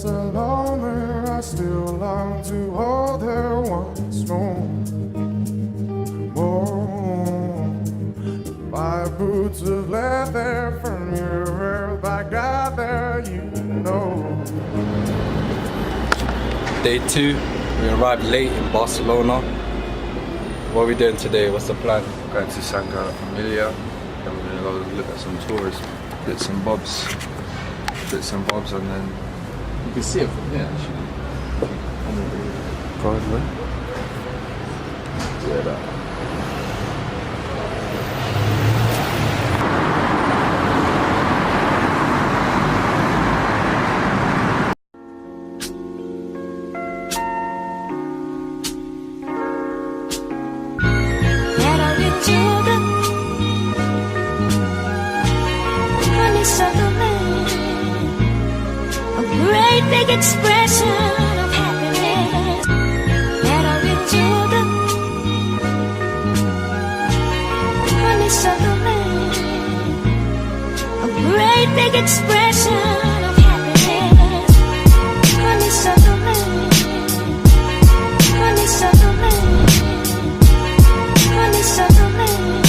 Barcelona, I still long to hold her once more. My boots of leather from Europe, I got there, you know. Day 2, we arrived late in Barcelona. What are we doing today? What's the plan? Going to Sagrada Familia, and we're going to go look at some tourist bits and bobs, and then You can see it from here actually. probably. Yeah, that. Big expression of happiness that I reach to the honeysuckle land. A great big expression of happiness. Honeysuckle land. Honeysuckle land. Honeysuckle land.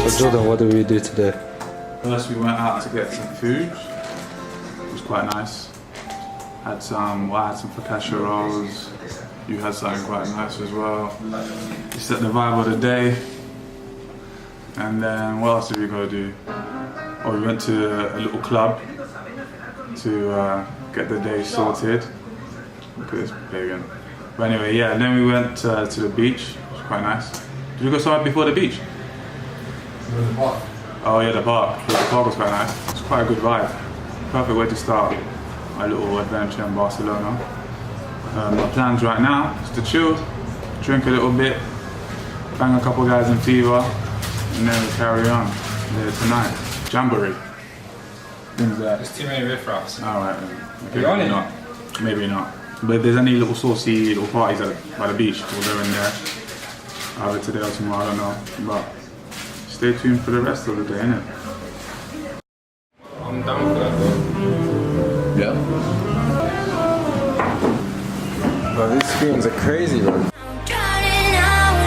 So Jordan, what do we do today? First we went out to get some food. It was quite nice. I had some focaccia rolls. You had something quite nice as well. You set the vibe of the day. And then what else did we go do? Oh, we went to a little club to get the day sorted. Look at this pagan. But anyway, yeah, and then we went to the beach. It was quite nice. Did you go somewhere before the beach? Oh yeah, the park. The park was quite nice. It's quite a good vibe. Perfect way to start my little adventure in Barcelona. My plans right now is to chill, drink a little bit, bang a couple guys in fever, and then we carry on later tonight. Jamboree. Things that. There's too many riffraffs. Alright then. Okay, You on maybe it? not. Maybe not. But if there's any little saucy little parties by the beach, we'll go in there. Either today or tomorrow, I don't know. But stay tuned for the rest of the day, innit? I'm down for that though. Yeah. Bro, these screams are crazy, bro. Drowning out,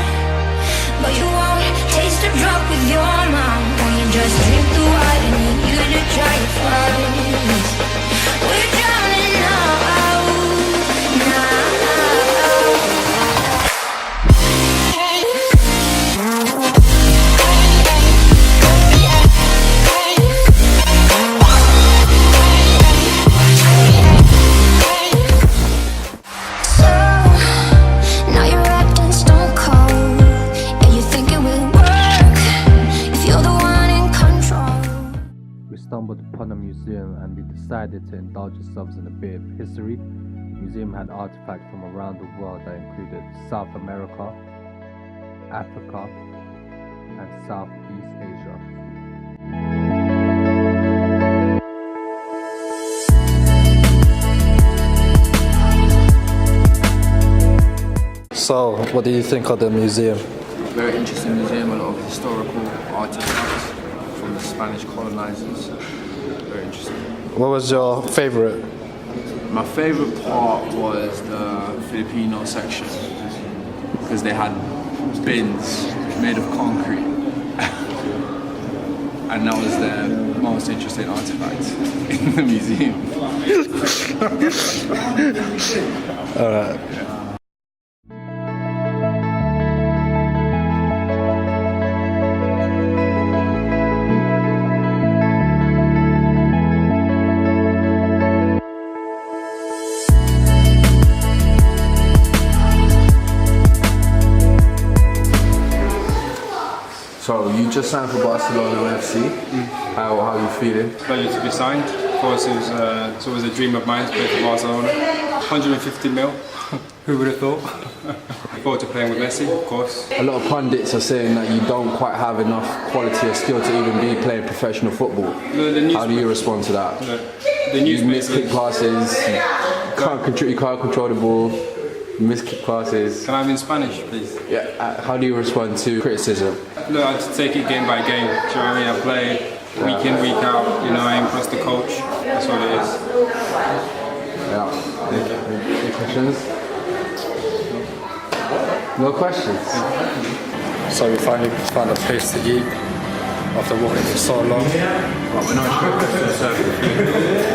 but you won't taste the drop with your mouth. When you just drink the water, need you to try it first. We're drowning out now. Stumbled upon a museum and we decided to indulge ourselves in a bit of history. The museum had artifacts from around the world that included South America, Africa, and Southeast Asia. So, what do you think of the museum? Very interesting museum, a lot of historical artifacts from the Spanish colonizers. Very interesting. What was your favorite? My favorite part was the Filipino section because they had bins made of concrete and that was the most interesting artifact in the museum. Alright. So you just signed for Barcelona FC. How are you feeling? Pleasure to be signed. Of course, it's always a dream of mine to play for Barcelona. 150 mil. Who would have thought? Look forward to playing with Messi, of course. A lot of pundits are saying that you don't quite have enough quality or skill to even be playing professional football. How do you respond to that? The You miss kick newspapers. passes, you can't control the ball, you miss kick passes. Can I have in Spanish, please? Yeah, how do you respond to criticism? Look, I just take it game by game. Do you know what I mean? I play Week in, week out, you know, I impress the coach. That's what it is. Yeah. Any questions? No questions? So we finally found a place to eat after walking for so long.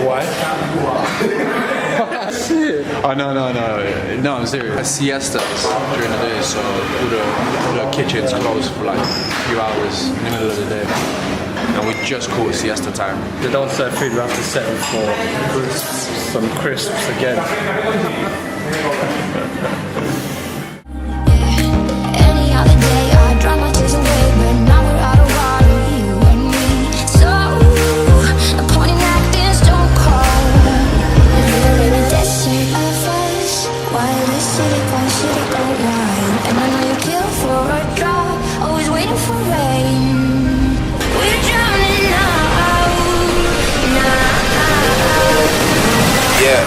Why? Oh no, I'm serious. Siestas during the day, so all the kitchens closed for like a few hours in the middle of the day. And we just caught siesta time. They don't serve food, we have to settle for crisps, some crisps again. Any other day I dry my tears away, but now we're out of water, you and me. So the point in acting stone cold. If we're in a desert of us, why this city go wild? And I know you kill for a drop, always waiting for rain. We're drowning now. Yeah.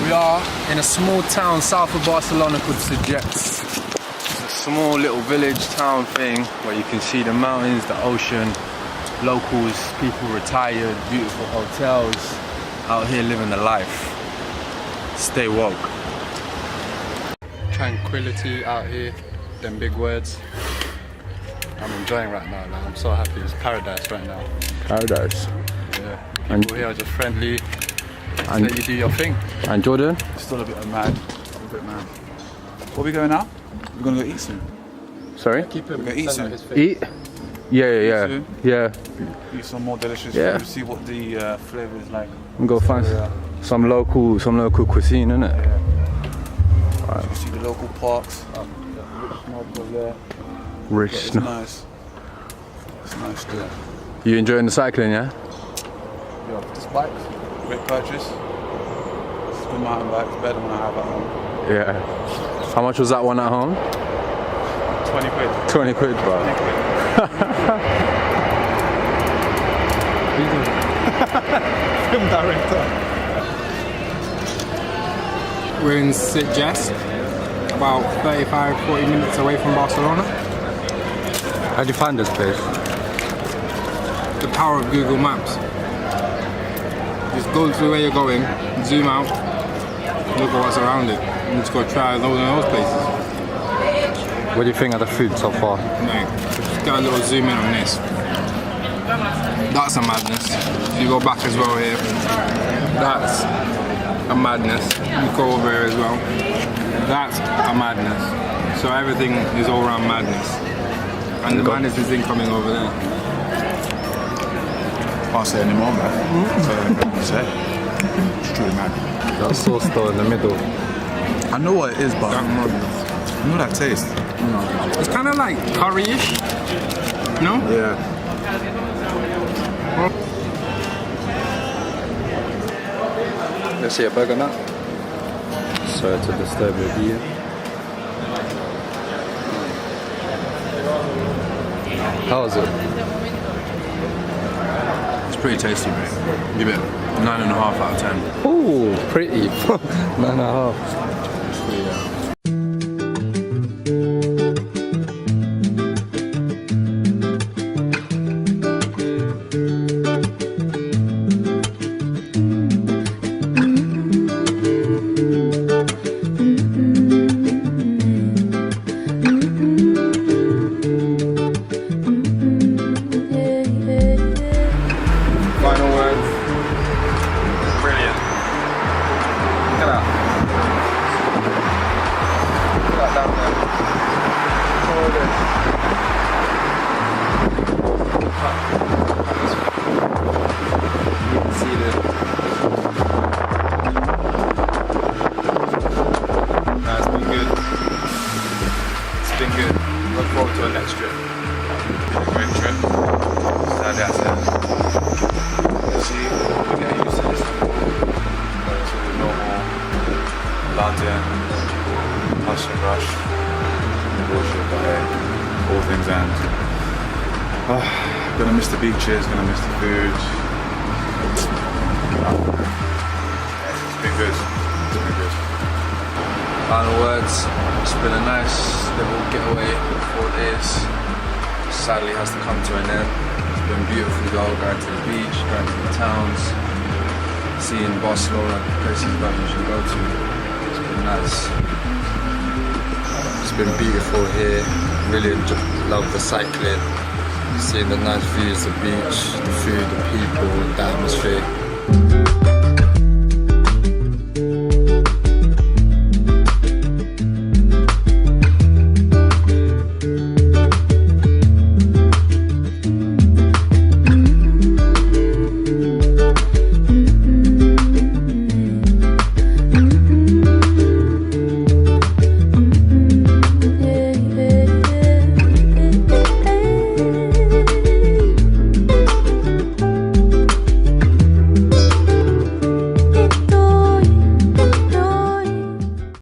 We are in a small town south of Barcelona called Sitges. It's a small little village town thing where you can see the mountains, the ocean, locals, people retired, beautiful hotels, out here living the life. Stay woke. Tranquility out here, them big words. I'm enjoying right now, like, I'm so happy, it's paradise right now. Paradise. Yeah. People here are just friendly, And- let you do your thing. And Jordan? Still a bit mad. Where are we going now? We're gonna go eat soon. Sorry? Keep We're him gonna eat send soon. his face. Eat? Yeah. Soon? Yeah. Eat some more delicious Yeah. food. See what the flavour is like. And go find some local cuisine, innit? You see the local parks. There. Rich. It's nice. It's nice too. You enjoying the cycling, yeah? Yeah, this bike, great purchase. It's a good mountain bike. It's better than I have at home. Yeah. How much was that one at home? 20 quid. 20 quid, bro. 20 quid. Film director. We're in Sitges, about 35-40 minutes away from Barcelona. How'd you find this place? The power of Google Maps. Just go to where you're going, zoom out, look at what's around it, and just go try those places. What do you think of the food so far? Mate, just get a little zoom in on this. That's a madness. You go back as well here. That's a madness. You go over here as well. That's a madness. So everything is all around madness. And the madness is incoming over there. Can't say anymore, man. So what to say. It's truly mad. That sauce though in the middle. I know what it is, but That madness. I know that taste. It's kind of like curry-ish. No? Yeah. Let's see a burger now. Sorry to disturb your view. How was it? It's pretty tasty, mate. Give it 9.5 out of 10. Ooh, pretty. 9.5. Final words. Brilliant. Look at that. that's it. See, we're getting used to this. Going to normal London, hustle and rush, bullshit, but hey, all things end. Gonna miss the beaches, gonna miss the food. It's been good. It's been good. Final words. It's been a nice little getaway for 4 days. Sadly has to come to an end. It's been beautiful though, going to the beach, going to the towns, seeing Barcelona, places that you should go to. It's been nice. It's been beautiful here. Really love the cycling, seeing the nice views, the beach, the food, the people, the atmosphere.